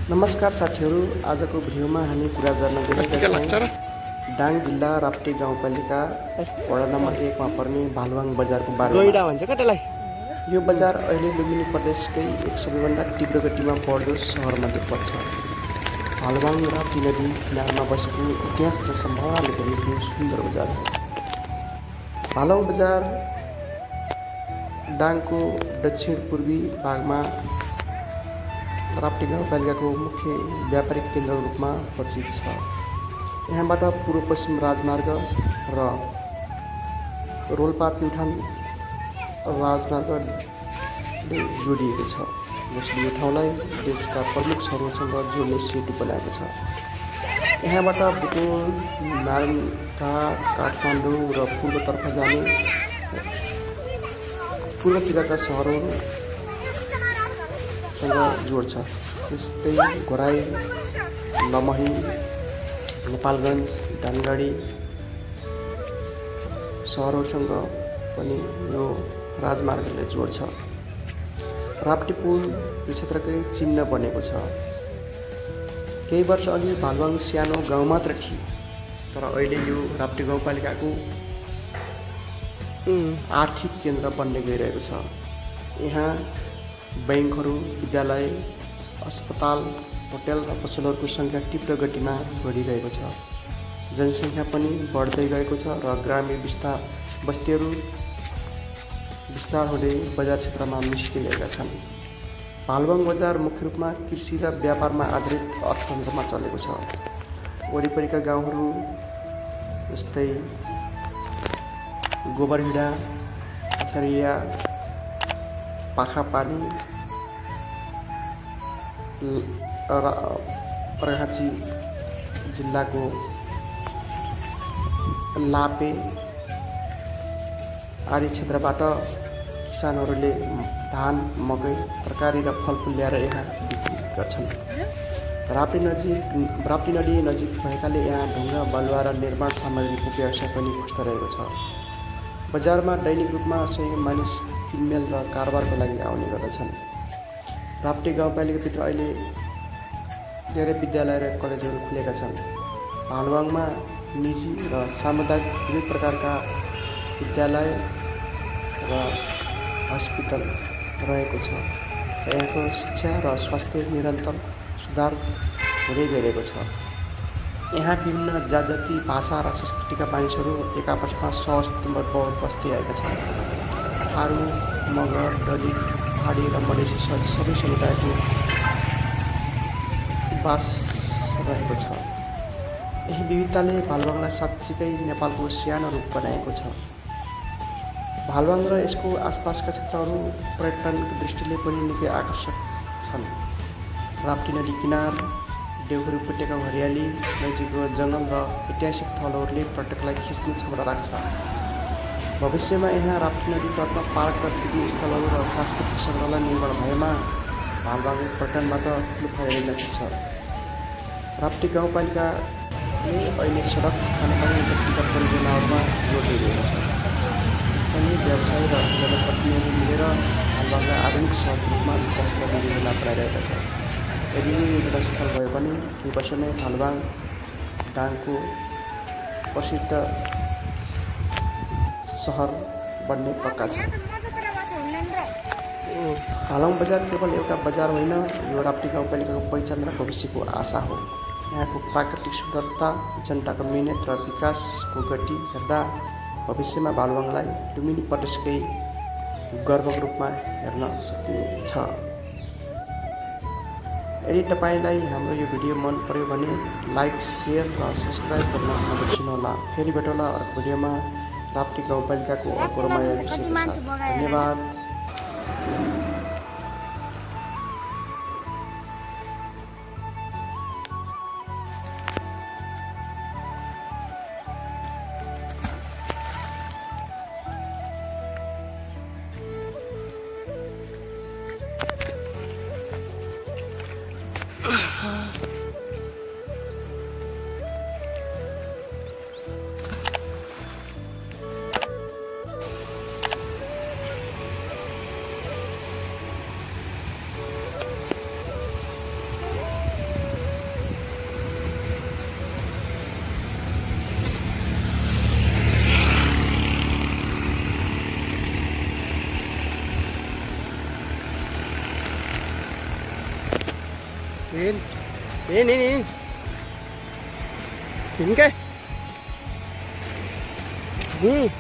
नमस्कार साथीहरू, आजको भिडियोमा हामी कुरा गर्न गइरहेका छौँ डाङ जिल्ला राप्ती गाउँपालिका वडा नम्बर 1 मा पर्ने भालुवाङ बजारको बारेमा। यो बजार अहिले लुम्बिनी प्रदेशकै एक सबैभन्दा तीव्र गतिमा बढ्दो सहरमध्ये पर्छ। भालुवाङ राप्ती नदी किनारमा बसेको इतिहास र सम्भावनाले भरिएको सुन्दर बजार हो। भालुवाङ बजार डाङको दक्षिण पूर्वी भागमा राप्ती गाउँपालिकाको मुख्य व्यापारिक केन्द्रको रूपमा परिचित छ। यहाँबाट पूर्व पश्चिम राजमार्ग र रोल्पा प्युठान राजमार्गले जोडिएको छ, जसले यो ठाउँलाई देशका प्रमुख सहरहरूसँग जोड्ने सेतु बनाएको छ। यहाँबाट बुटोल, नारायणघाट, काठमाडौँ र पूर्वतर्फ जाने पूर्वतिरका सहरहरू जोड्छ। जस्तै घोराई, लमही, नेपालगञ्ज, डानगढी सहरहरूसँग पनि यो राजमार्गले जोड्छ। राप्ती पुल यो क्षेत्रकै चिन्ह बनेको छ। केही वर्ष अघि भालुवाङ सानो गाउँ मात्र थियो, तर अहिले यो राप्ती गाउँपालिकाको आर्थिक केन्द्र बन्ने गइरहेको छ। यहाँ बैंकहरू, विद्यालय, अस्पताल, होटल र पसलहरूको सङ्ख्या तीव्र गतिमा बढिरहेको छ। जनसङ्ख्या पनि बढ्दै गएको छ र ग्रामीण बस्तीहरू विस्तार हुँदै बजार क्षेत्रमा मिसिरहेका छन्। भालुवाङ बजार मुख्य रूपमा कृषि र व्यापारमा आधारित अर्थतन्त्रमा चलेको छ। वरिपरिका गाउँहरू जस्तै गोबरहिडा, पथरिया, पाखापानी, अर्घाची जिल्लाको लापे आदि क्षेत्रबाट किसानहरूले धान, मकै, तरकारी र फलफुल ल्याएर यहाँ बिक्री गर्छन्। राप्ती नदी नजिक भएकाले यहाँ ढुङ्गा, बालुवा र निर्माण सामग्रीको व्यवसाय पनि फस्टाइरहेको छ। बजारमा दैनिक रूपमा सय मानिस किनमेल र कारोबारको लागि आउने गर्दछन्। राप्ती गाउँपालिकाभित्र अहिले धेरै विद्यालय र कलेजहरू खुलेका छन्। भालुवाङमा निजी र सामुदायिक विविध प्रकारका विद्यालय र हस्पिटल रहेको छ। यहाँको शिक्षा र स्वास्थ्य निरन्तर सुधार हुँदै गइरहेको छ। यहाँ विभिन्न जाति, भाषा र संस्कृतिका मानिसहरू एक आपसमा सहजमा बस्दै आएका छन्। थारू, मगर, दलित, पहाडी र मधेसी सबै समुदायको बास रहेको छ। यही विविधताले भालुवाङलाई साँच्चीकै नेपालको सानो रूप बनाएको छ। भालुवाङ र यसको आसपासका क्षेत्रहरू पर्यटनको दृष्टिले पनि निकै आकर्षक छन्। राप्ती नदी किनार, देउखुरी उपत्यकाको हरियाली, नजिकको जङ्गल र ऐतिहासिक थलहरूले पर्यटकलाई खिच्ने क्षमता राख्छ। भविष्यमा यहाँ राप्ती नदी तटमा पार्क र पिकनिक स्थलहरू र सांस्कृतिक सङ्ग्रहालय निर्माण भएमा भालुवाङ पर्यटनबाट ठुलो फाइदा लिन सक्छ। राप्ती गाउँपालिकाले अहिले सडक, खानेपानी र व्यक्तिगत परियोजनाहरूमा जोड दिइरहेको छ। स्थानीय व्यवसायी र जनप्रतिनिधिहरू मिलेर भालुवाङलाई आधुनिक सहरको रूपमा विकास गर्ने योजना बनाइरहेका छ। यदि यो योजना सफल भयो भने केही वर्षमै भालुवाङ डाङको प्रसिद्ध सहर बन्ने पक्का छ। भालुवाङ बजार केवल एउटा बजार होइन, यो राप्ती गाउँपालिकाको पहिचान र भविष्यको आशा हो। यहाँको प्राकृतिक सुन्दरता, जनताको मिहिनेत र विकासको गति हेर्दा भविष्यमा भालुवाङलाई लुम्बिनी प्रदेशकै गर्वको रूपमा हेर्न सकिनेछ। यदि तपाईँलाई हाम्रो यो भिडियो मन पर्यो भने लाइक, सेयर र सब्सक्राइब गर्न नबिर्सनुहोला। फेरि भेटौँला अर्को भिडियोमा राप्ती गाउँपालिकाको अर्को रमाइलो विषयको साथ। धन्यवाद। Ini. Ini ke? Ini.